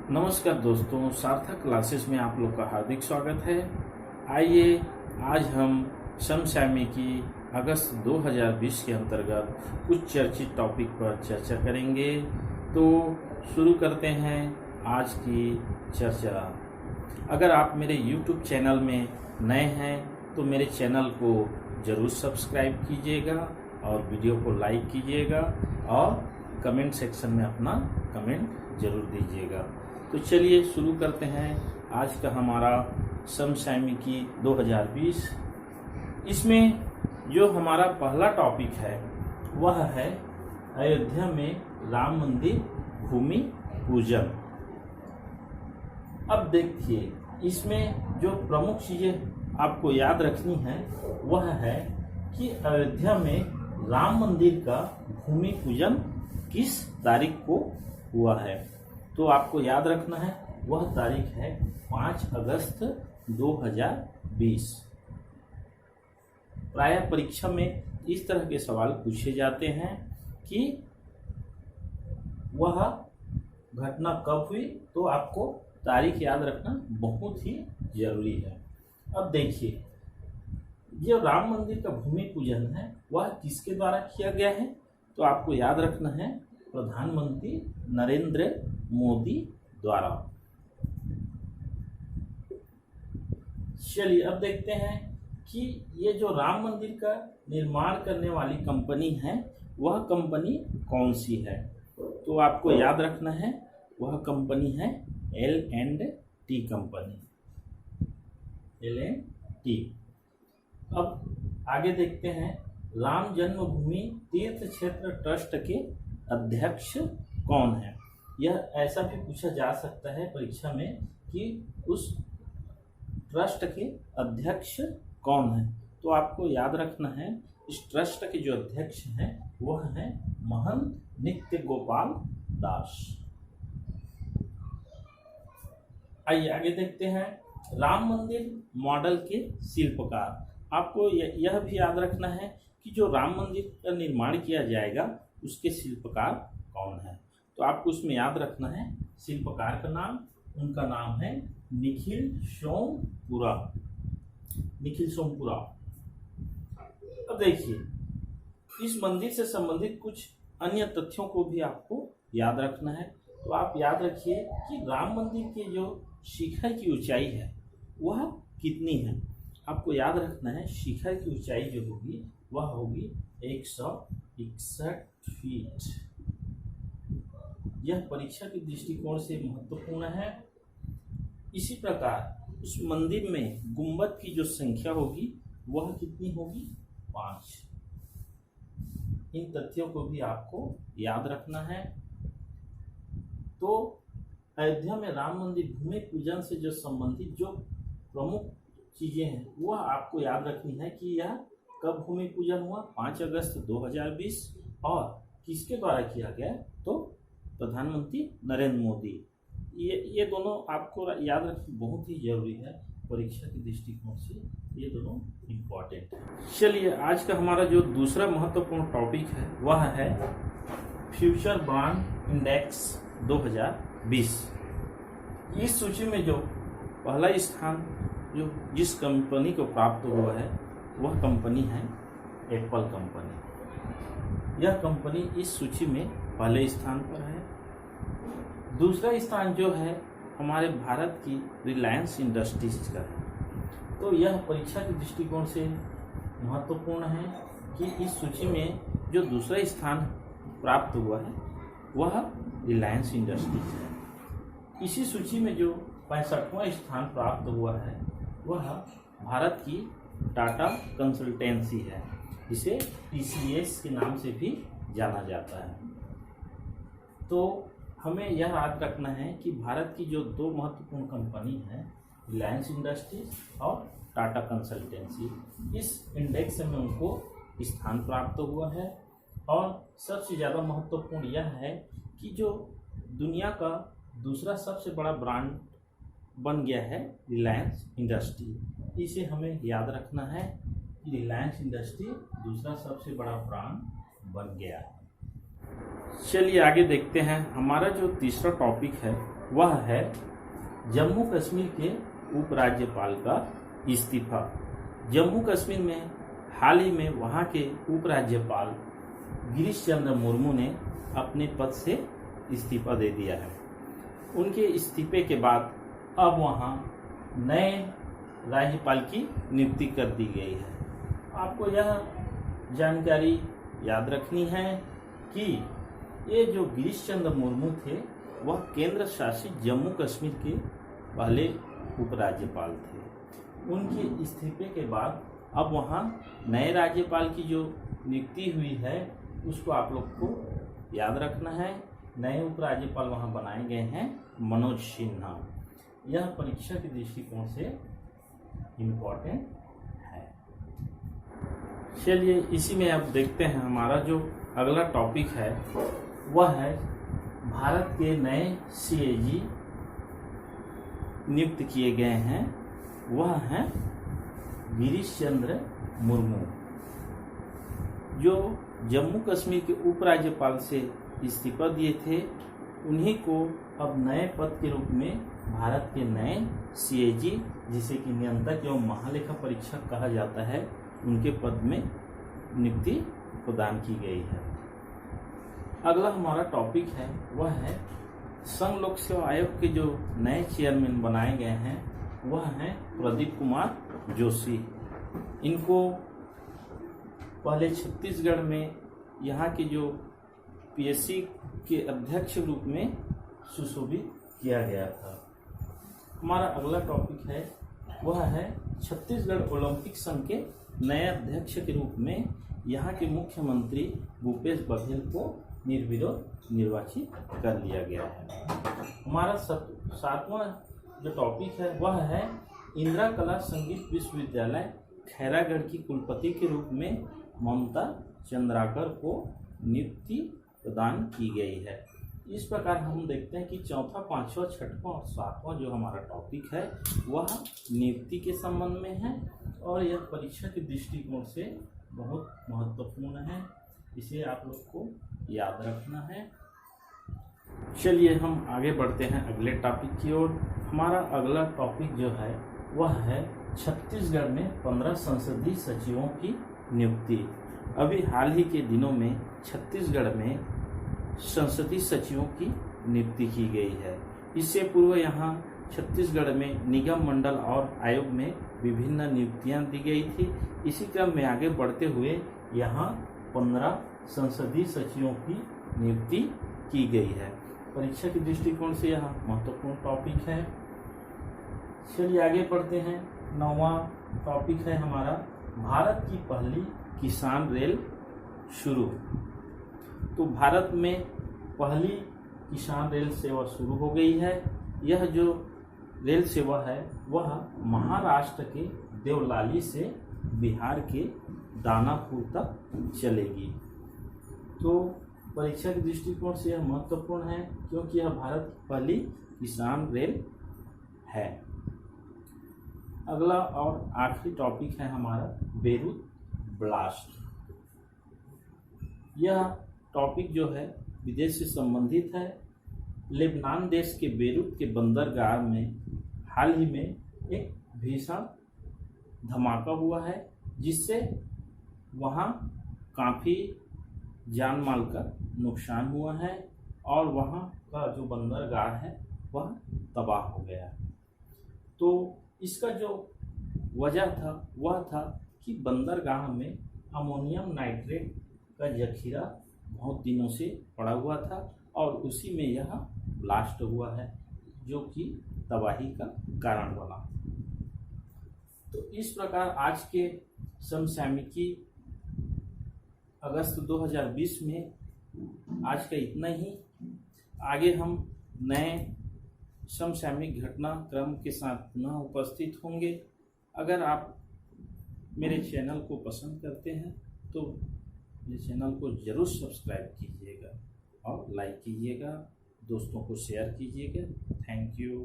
नमस्कार दोस्तों, सार्थक क्लासेस में आप लोग का हार्दिक स्वागत है। आइए आज हम समसामयिकी अगस्त 2020 के अंतर्गत कुछ चर्चित टॉपिक पर चर्चा करेंगे। तो शुरू करते हैं आज की चर्चा। अगर आप मेरे YouTube चैनल में नए हैं तो मेरे चैनल को ज़रूर सब्सक्राइब कीजिएगा और वीडियो को लाइक कीजिएगा और कमेंट सेक्शन में अपना कमेंट ज़रूर दीजिएगा। तो चलिए शुरू करते हैं आज का हमारा समसामयिकी 2020। इसमें जो हमारा पहला टॉपिक है वह है अयोध्या में राम मंदिर भूमि पूजन। अब देखिए, इसमें जो प्रमुख चीज़ें आपको याद रखनी है वह है कि अयोध्या में राम मंदिर का भूमि पूजन किस तारीख को हुआ है। तो आपको याद रखना है वह तारीख है 5 अगस्त 2020। प्रायः परीक्षा में इस तरह के सवाल पूछे जाते हैं कि वह घटना कब हुई, तो आपको तारीख याद रखना बहुत ही जरूरी है। अब देखिए, जो राम मंदिर का भूमि पूजन है वह किसके द्वारा किया गया है, तो आपको याद रखना है प्रधानमंत्री नरेंद्र मोदी द्वारा। चलिए अब देखते हैं कि ये जो राम मंदिर का निर्माण करने वाली कंपनी है वह कंपनी कौन सी है। तो आपको याद रखना है वह कंपनी है L&T कंपनी, L&T। अब आगे देखते हैं, राम जन्मभूमि तीर्थ क्षेत्र ट्रस्ट के अध्यक्ष कौन है। यह ऐसा भी पूछा जा सकता है परीक्षा में कि उस ट्रस्ट के अध्यक्ष कौन है। तो आपको याद रखना है इस ट्रस्ट के जो अध्यक्ष हैं वह है महंत नित्य गोपाल दास। आइए आगे देखते हैं, राम मंदिर मॉडल के शिल्पकार। आपको यह भी याद रखना है कि जो राम मंदिर का निर्माण किया जाएगा उसके शिल्पकार कौन है। तो आपको उसमें याद रखना है शिल्पकार का नाम, उनका नाम है निखिल सोमपुरा, निखिल सोमपुरा। अब देखिए, इस मंदिर से संबंधित कुछ अन्य तथ्यों को भी आपको याद रखना है। तो आप याद रखिए कि राम मंदिर के जो शिखर की ऊंचाई है वह कितनी है। आपको याद रखना है शिखर की ऊंचाई जो होगी वह होगी 161 फीट। यह परीक्षा के दृष्टिकोण से महत्वपूर्ण है। इसी प्रकार उस मंदिर में गुंबद की जो संख्या होगी वह कितनी होगी, 5। इन तथ्यों को भी आपको याद रखना है। तो अयोध्या में राम मंदिर भूमि पूजन से जो संबंधित जो प्रमुख चीजें हैं वह आपको याद रखनी है कि यह कब भूमि पूजन हुआ, 5 अगस्त 2020, और किसके द्वारा किया गया, तो प्रधानमंत्री नरेंद्र मोदी। ये दोनों आपको याद रखना बहुत ही जरूरी है परीक्षा के दृष्टिकोण से, ये दोनों इम्पोर्टेंट है। चलिए आज का हमारा जो दूसरा महत्वपूर्ण टॉपिक है वह है फ्यूचर बॉन्ड इंडेक्स 2020। इस सूची में जो पहला स्थान जो जिस कंपनी को प्राप्त हुआ है वह कंपनी है एप्पल कंपनी। यह कंपनी इस सूची में पहले स्थान पर है। दूसरा स्थान जो है हमारे भारत की रिलायंस इंडस्ट्रीज का है। तो यह परीक्षा के दृष्टिकोण से महत्वपूर्ण है कि इस सूची में जो दूसरा स्थान प्राप्त हुआ है वह रिलायंस इंडस्ट्रीज है। इसी सूची में जो 65वां स्थान प्राप्त हुआ है वह भारत की टाटा कंसल्टेंसी है, जिसे TCS के नाम से भी जाना जाता है। तो हमें यह याद रखना है कि भारत की जो दो महत्वपूर्ण कंपनी हैं, रिलायंस इंडस्ट्रीज और टाटा कंसल्टेंसी, इस इंडेक्स में उनको स्थान प्राप्त हुआ है। और सबसे ज़्यादा महत्वपूर्ण यह है कि जो दुनिया का दूसरा सबसे बड़ा ब्रांड बन गया है रिलायंस इंडस्ट्री। इसे हमें याद रखना है कि रिलायंस इंडस्ट्री दूसरा सबसे बड़ा ब्रांड बन गया है। चलिए आगे देखते हैं। हमारा जो तीसरा टॉपिक है वह है जम्मू कश्मीर के उपराज्यपाल का इस्तीफा। जम्मू कश्मीर में हाल ही में वहाँ के उपराज्यपाल गिरीश चंद्र मुर्मू ने अपने पद से इस्तीफा दे दिया है। उनके इस्तीफे के बाद अब वहाँ नए राज्यपाल की नियुक्ति कर दी गई है। आपको यह जानकारी याद रखनी है कि ये जो गिरीश चंद्र मुर्मू थे वह केंद्र शासित जम्मू कश्मीर के पहले उपराज्यपाल थे। उनके इस्तीफे के बाद अब वहाँ नए राज्यपाल की जो नियुक्ति हुई है उसको आप लोग को याद रखना है। नए उपराज्यपाल वहाँ बनाए गए हैं मनोज सिन्हा। यह परीक्षा के दृष्टिकोण से इम्पोर्टेंट है। चलिए इसी में अब देखते हैं हमारा जो अगला टॉपिक है वह है भारत के नए CAG नियुक्त किए गए हैं, वह हैं गिरीश चंद्र मुर्मू। जो जम्मू कश्मीर के उपराज्यपाल से इस्तीफा दिए थे उन्हीं को अब नए पद के रूप में भारत के नए CAG जिसे कि नियंत्रक एवं महालेखा परीक्षक कहा जाता है उनके पद में नियुक्ति प्रदान की गई है। अगला हमारा टॉपिक है वह है संघ लोक सेवा आयोग के जो नए चेयरमैन बनाए गए हैं वह हैं प्रदीप कुमार जोशी। इनको पहले छत्तीसगढ़ में यहाँ के जो PSC के अध्यक्ष रूप में सुशोभित किया गया था। हमारा अगला टॉपिक है वह है छत्तीसगढ़ ओलंपिक संघ के नए अध्यक्ष के रूप में यहाँ के मुख्यमंत्री भूपेश बघेल को निर्विरोध निर्वाचित कर लिया गया है। हमारा सातवां जो टॉपिक है वह है इंदिरा कला संगीत विश्वविद्यालय खैरागढ़ की कुलपति के रूप में ममता चंद्राकर को नियुक्ति प्रदान की गई है। इस प्रकार हम देखते हैं कि चौथा, पांचवा, छठवां और सातवां जो हमारा टॉपिक है वह नियुक्ति के संबंध में है और यह परीक्षा के दृष्टिकोण से बहुत महत्वपूर्ण है। इसे आप लोग को याद रखना है। चलिए हम आगे बढ़ते हैं अगले टॉपिक की ओर। हमारा अगला टॉपिक जो है वह है छत्तीसगढ़ में 15 संसदीय सचिवों की नियुक्ति। अभी हाल ही के दिनों में छत्तीसगढ़ में संसदीय सचिवों की नियुक्ति की गई है। इससे पूर्व यहाँ छत्तीसगढ़ में निगम मंडल और आयोग में विभिन्न नियुक्तियां दी गई थी। इसी क्रम में आगे बढ़ते हुए यहाँ 15 संसदीय सचिवों की नियुक्ति की गई है। परीक्षा के दृष्टिकोण से यह महत्वपूर्ण टॉपिक है। चलिए आगे बढ़ते हैं। 9वां टॉपिक है हमारा भारत की पहली किसान रेल शुरू। तो भारत में पहली किसान रेल सेवा शुरू हो गई है। यह जो रेल सेवा है वह महाराष्ट्र के देवलाली से बिहार के दानापुर तक चलेगी। तो परीक्षा के दृष्टिकोण से यह महत्वपूर्ण है क्योंकि यह भारत की पहली किसान रेल है। अगला और आखिरी टॉपिक है हमारा बेरूत ब्लास्ट। यह टॉपिक जो है विदेश से संबंधित है। लेबनान देश के बेरूत के बंदरगाह में हाल ही में एक भीषण धमाका हुआ है जिससे वहाँ काफ़ी जान माल का नुकसान हुआ है और वहाँ का जो बंदरगाह है वह तबाह हो गया। तो इसका जो वजह था वह था कि बंदरगाह में अमोनियम नाइट्रेट का जखीरा बहुत दिनों से पड़ा हुआ था और उसी में यह ब्लास्ट हुआ है जो कि तबाही का कारण बना। तो इस प्रकार आज के समसामयिकी अगस्त 2020 में आज का इतना ही। आगे हम नए समसामयिक घटनाक्रम के साथ पुनः उपस्थित होंगे। अगर आप मेरे चैनल को पसंद करते हैं तो मेरे चैनल को ज़रूर सब्सक्राइब कीजिएगा और लाइक कीजिएगा, दोस्तों को शेयर कीजिएगा। Thank you.